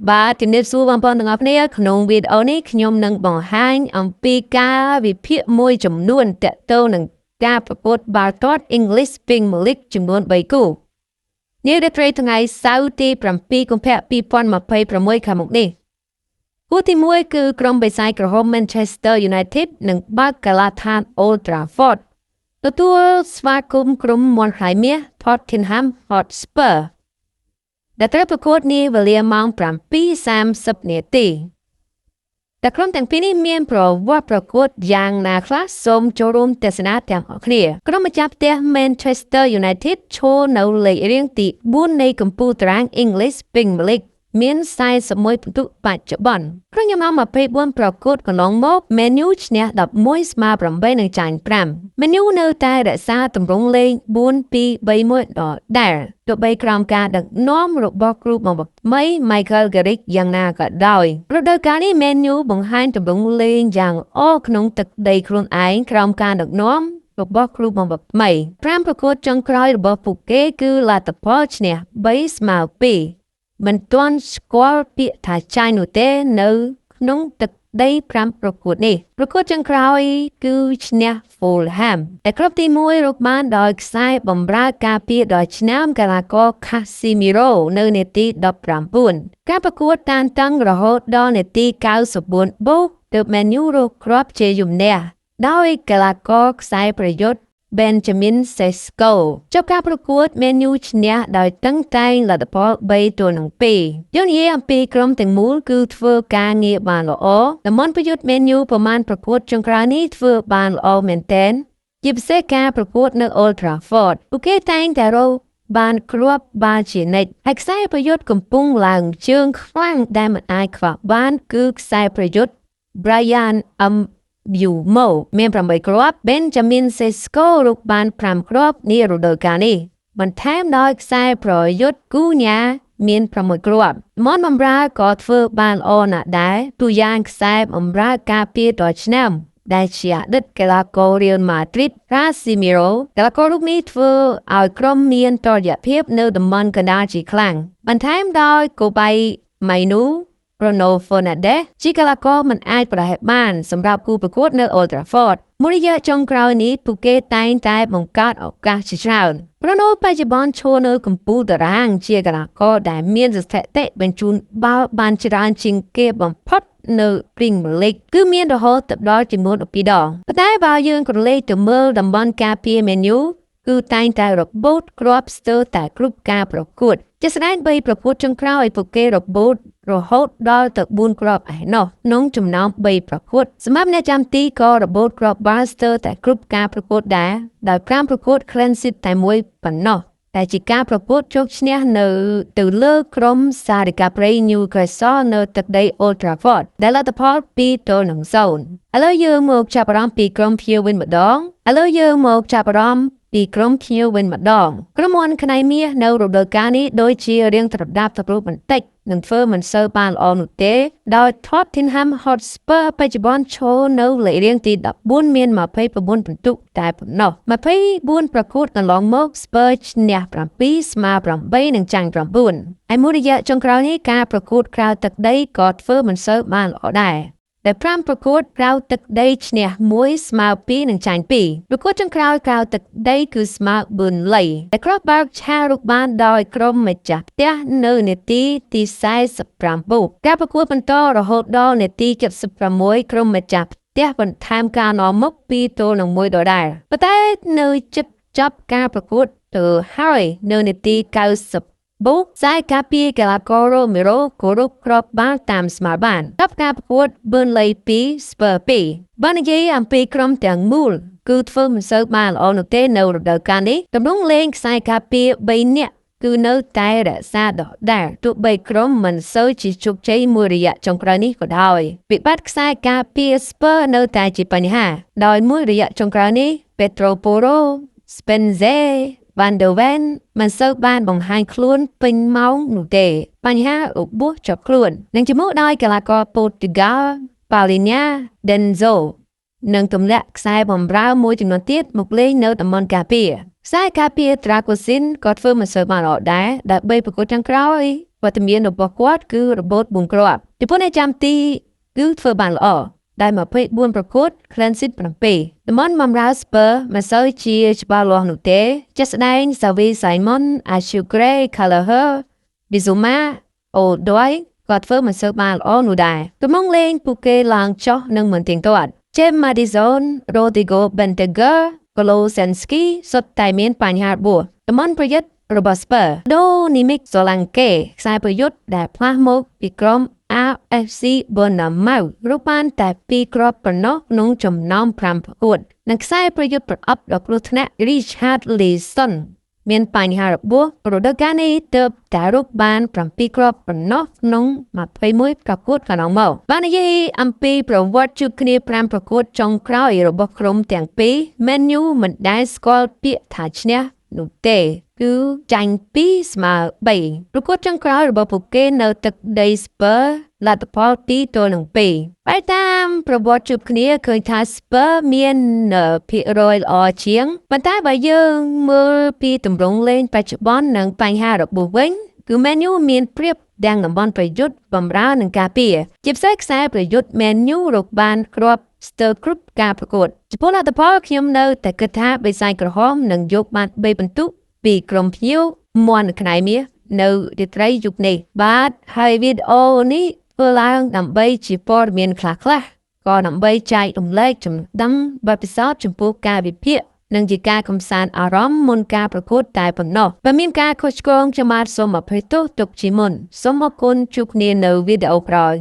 បាទជំរាបសួរបងប្អូនទាំងអស់គ្នាក្នុងវីដេអូនេះខ្ញុំនឹងបង្ហាញអំពីការវិភាគមួយចំនួនទាក់ទងនឹងការប្រកួតបាល់ទាត់ English Premier League ចំនួន3គូនារាត្រីថ្ងៃសៅរ៍ទី7កុម្ភៈ2026ខាងមុខនេះគូទី1គឺក្រុមបិសាចក្រហម Manchester United នឹងបើកកាឡាដ្ឋាន Old Trafford ទទួលស្វាគមន៍ក្រុមមាន់ខ្លាយមាស Tottenham Hotspur ដែលត្រូវប្រកួតនាវេលាម៉ោង 7:30 នាទីតែក្រុមទាំងពីរនេះមានប្រវត្តិប្រកួតយ៉ាងណាខ្លះសូមចូលរួមទស្សនាទាំងអស់គ្នាក្រុមម្ចាស់ផ្ទះ Manchester United ឈរនៅលេខរៀងទី4នៃកំពូលតារាង English Premier League មាន41ពិន្ទុបច្ចុប្បន្នក្នុងចំណោម24ប្រកួតកន្លងមក Man U ឈ្នះ11ស្មើ8និងចាញ់5 Man U នៅតែរក្សាទម្រង់លេង 4-2-3-1 ដដែលទោះបីក្រោមការដឹកនាំរបស់គ្រូបង្វឹកថ្មី Michael Carrick យ៉ាងណាក៏ដោយរដូវកាលនេះ Man U បង្ហាញទម្រង់លេងយ៉ាងល្អក្នុងទឹកដីខ្លួនឯងក្រោមការដឹកនាំរបស់គ្រូបង្វឹកថ្មី5ប្រកួតចុងក្រោយរបស់ពួកគេគឺលទ្ធផលឈ្នះ3ស្មើ2មិនទាន់ស្គាល់ពាក្យថាចាញ់នោះទេនៅក្នុងទឹកដី5ប្រកួតនេះប្រកួតចុងក្រោយគឺឈ្នះ Fulham តែគ្រាប់ទី1រកបានដោយខ្សែបម្រើការពារដោយឆ្នាំកីឡាករ Casemiro នៅនាទី19ការប្រកួតតានតឹងរហូតដល់នាទី94បូកទើប Man U រកគ្រាប់ជាយំនះដោយកីឡាករខ្សែប្រយុទ្ធ Benjamin Sesko ចុះការប្រកួត Man U ឈ្នះដោយតឹងតែងលទ្ធផល3-2យើងនិយាយអំពីក្រុមទាំងមូលគឺធ្វើការងារបានល្អតំបន់ប្រយុទ្ធ Man U ប្រមាណប្រកួតចុងក្រោយនេះធ្វើបានល្អមែនទែនជាពិសេសការប្រកួតនៅ Old Trafford ពួកគេតែងតែរកបានគ្រាប់បាល់ជានិច្ចហើយខ្សែប្រយុទ្ធកំពុងឡើងជើងខ្លាំងដែលមិនអាចខ្វះបានគឺខ្សែប្រយុទ្ធ Brian Mbeumo មាន8គ្រាប់ Benjamin Sesko រកបាន5គ្រាប់នារដូវកាលនេះបន្ថែមដោយខ្សែប្រយុទ្ធ Cunha មាន6គ្រាប់មនបំរើក៏ធ្វើបានល្អណាស់ដែរទូយ៉ាងខ្សែបម្រើការពារដ៏ឆ្នាំដែលជាអតីតកីឡាករ Real Madrid Casemiro កីឡាកររូបនេះធ្វើឲ្យក្រុមមានតុល្យភាពនៅតំបន់កណ្ដាលជាខ្លាំងបន្ថែមដោយកូបៃម៉ៃនូBruno Fernandes ជាកីឡាករមិនអាចប្រហែលបានសម្រាប់គូប្រកួតនៅ Old Trafford មួយរយៈចុងក្រោយនេះពួកគេតែងតែបង្កើតឱកាសជាច្រើន Bruno បច្ចុប្បន្នឈរនៅកំពូលតារាងជាកីឡាករដែលមានស្ថិតិបញ្ជូនបាល់បានច្រើនជាងគេបំផុតនៅ Premier League គឺមានរហូតដល់ចំនួន12ដងប៉ុន្តែបើយើងក្រឡេកទៅមើលតំបន់ការពារ Man U គឺតែងតែរបូតគ្រាប់ស្ទើរតែគ្រប់ការប្រកួតជាស្ដែង3ប្រកួតចុងក្រោយពួកគេរបូតរហូតដល់ទៅ4គ្រាប់ឯណោះក្នុងចំណោម3ប្រកួតសម្រាប់អ្នកចាំទីក៏របូតគ្រាប់បាល់ស្ទើរតែគ្រប់ការប្រកួតដែរដោយ5ប្រកួត clean sheet តែមួយប៉ុណ្ណោះតែជាការប្រកួតជោគឈ្នះនៅទៅលើក្រុមសារកាព្រៃ Newcastle នៅទឹកដី Old Trafford ដែលលទ្ធផល2-0ឥឡូវយើងមកចាប់អារម្មណ៍ពីក្រុមភ្ញៀវវិញម្ដងក្រុមមាន់ខ្លាយមាសនៅរដូវកាលនេះដូចជារៀងត្រដាប់បន្តិចនឹងធ្វើមិនសូវបានល្អនោះទេដោយ Tottenham Hotspur បច្ចុប្បន្នឈរនៅលេខរៀងទី14មាន29ពិន្ទុតែប៉ុណ្ណោះ24ប្រកួតកន្លងមក Spurs ឈ្នះ7ស្មើ8និងចាញ់9ហើយមួយរយៈចុងក្រោយនេះការប្រកួតក្រៅទឹកដីក៏ធ្វើមិនសូវបានល្អដែរតែ5ប្រកួតក្រៅទឹកដីឈ្នះ1ស្មើ2និងចាញ់2ប្រកួតចុងក្រោយក្រៅទឹកដីគឺស្មើBurnleyតែគ្រាប់បាល់ឆារុកបានដោយក្រុមម្ចាស់ផ្ទះនៅនាទីទី45បូកការប្រកួតបន្តរហូតដល់នាទី76ក្រុមម្ចាស់ផ្ទះបន្ថែមការនាំមុខ2-1ដដែលប៉ុន្តែនៅជិតចប់ការប្រកួតទៅហើយនៅនាទី90បូកខ្សែការពារកីឡាករ Romero ក៏រកគ្រាប់បាល់តាមស្មើបានដល់ការប្រកួត Burnley 2 Spurs 2បើនិយាយអំពីក្រុមទាំងមូលគឺធ្វើមិនសូវបានល្អនោះទេនៅរដូវកាលនេះទម្រង់លេងខ្សែការពារ3នាក់គឺនៅតែរក្សាដដែលទោះបីក្រុមមិនសូវជាជោគជ័យមួយរយៈចុងក្រោយនេះក៏ដោយវិបត្តិខ្សែការពារ Spurs នៅតែជាបញ្ហាដោយមួយរយៈចុងក្រោយនេះ Pedro Porro Spencer Van der Ven មិនសូវបានបង្ហាញខ្លួនពេញម៉ោងនោះទេបញ្ហារបួសជាប់ខ្លួននឹងជាមួយដោយកីឡាករ Portugal Palhinha Denso នឹងទម្លាក់ខ្សែបម្រើមួយចំនួនទៀតមកលេងនៅតំបន់ការពារ ខ្សែការពារត្រាកូស៊ីនក៏ធ្វើមិនសូវបានល្អដែរដើម្បីប្រកួតទាំងក្រោយវត្តមានរបស់គាត់គឺរបូត4គ្រាប់ទីប៉ុន្តែចាំទីគឺធ្វើបានល្អដែល24ប្រកួត clean sheet 7តំបន់បំរើ Spurs មិនសូវជាច្បាស់លាស់នោះទេជាក់ស្ដែង Xavi Simons Ashley Gray Callagher Bizuma Odoi ក៏ធ្វើមិនសូវបានល្អនោះដែរទំនងលេងពួកគេឡើងចុះនឹងមិនទៀងទាត់ James Maddison Rodrigo Bentancur Kolosensky សុទ្ធតែមានបញ្ហារបួសតំបន់ប្រយុទ្ធរបស់ Spurs Dominic Solanke ខ្សែប្រយុទ្ធដែលផ្លាស់មកពីក្រុម AFC Bournemouth រូបបានតែ2គ្រាប់ប៉ុណ្ណោះក្នុងចំណោម5ប្រកួតនិងខ្សែប្រយុទ្ធប្រអប់ដ៏គ្រោះថ្នាក់ Richard Leeson មានបញ្ហារបួសរដូវកាលនេះទើបតែរកបាន7គ្រាប់ប៉ុណ្ណោះក្នុង21ប្រកួតកន្លងមកបាននិយាយអំពីប្រវត្តិជួបគ្នា5ប្រកួតចុងក្រោយរបស់ក្រុមទាំងពីរ Man U មិនដែលស្គាល់ពាក្យថាឈ្នះនោះទេគឺចាញ់2ស្មើ3ប្រកួតចុងក្រោយរបស់ពួកគេនៅទឹកដី Spurs លទ្ធផល2-2បែរតាមប្រវត្តិជួបគ្នាឃើញថា Spurs មានភាគរយល្អជាងប៉ុន្តែបើយើងមើលពីទម្រង់លេងបច្ចុប្បន្ននិងបញ្ហារបួសវិញគឺ Man U មានប្រៀបទាំងតំបន់ប្រយុទ្ធបំរើនិងការពារជាពិសេសខ្សែប្រយុទ្ធ Man U រកបានគ្រាប់ស្ទើរគ្រប់ការប្រកួតចំពោះលទ្ធផលខ្ញុំនៅតែគិតថាបេសាយក្រហមនឹងយកបាន3ពិន្ទុពីក្រុមភ្ញៀវមន់ខ្នែមាសនៅរាត្រីយុគនេះបាទហើយវីដេអូនេះធ្វើឡើងដើម្បីជាព័ត៌មានខ្លះៗក៏ដើម្បីចែករំលែកចំណេះដឹងបទពិសោធន៍ចំពោះការវិភាគនិងជាការកំសាន្តអារម្មណ៍មុនការប្រកួតតែប៉ុណ្ណោះបើមានការខុសឆ្គងខ្ញុំបាទសូមអភ័យទោសទុកជាមុនសូមអរគុណជួបគ្នានៅវីដេអូក្រោយ